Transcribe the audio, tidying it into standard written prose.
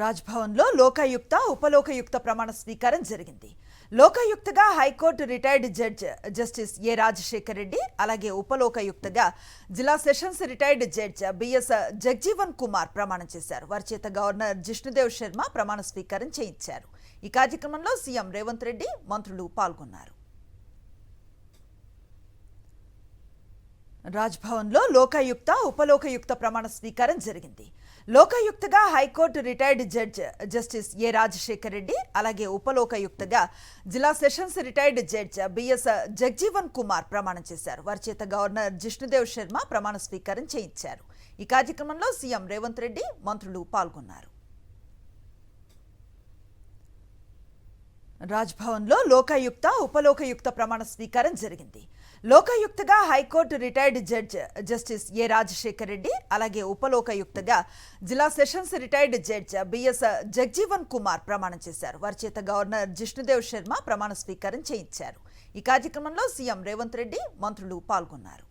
రాజ్భవన్లో లోకాయుక్త ఉపలోకాయుక్త ప్రమాణ స్వీకారం జరిగింది. లోకాయుక్తగా high court retired judge justice A Rajasekhar Reddy, అలాగే ఉపలోకాయుక్తగా జిల్లా sessions retired judge BS Jagjivan Kumar ప్రమాణం చేశారు. వారి చేత గవర్నర్ జిష్ణుదేవ్ శర్మ ప్రమాణ స్వీకారం చేయించారు. ఈ కార్యక్రమంలో సీఎం రేవంత్ రెడ్డి, మంత్రులు పాల్గొన్నారు. రాజ్భవన్లో లోకాయుక్త ఉపలోకాయుక్త ప్రమాణ స్వీకారం జరిగింది. లోకాయుక్తగా high court retired judge justice A Rajasekhar Reddy, అలాగే ఉపలోకాయుక్తగా జిల్లా sessions retired judge BS Jagjivan Kumar ప్రమాణం చేశారు. వారి చేత గవర్నర్ జిష్ణుదేవ్ శర్మ ప్రమాణ స్వీకారం చేయించారు. ఈ కార్యక్రమంలో సీఎం రేవంత్ రెడ్డి, మంత్రులు పాల్గొన్నారు. రాజ్భవన్లో లోకాయుక్త ఉపలోకాయుక్త ప్రమాణ స్వీకారం జరిగింది. లోకాయుక్తగా high court retired judge justice A Rajasekhar Reddy, అలాగే ఉపలోకాయుక్తగా జిల్లా sessions retired judge BS Jagjivan Kumar ప్రమాణం చేశారు. వారి చేత గవర్నర్ జిష్ణుదేవ్ శర్మ ప్రమాణ స్వీకారం చేయించారు. ఈ కార్యక్రమంలో సీఎం రేవంత్ రెడ్డి, మంత్రులు పాల్గొన్నారు.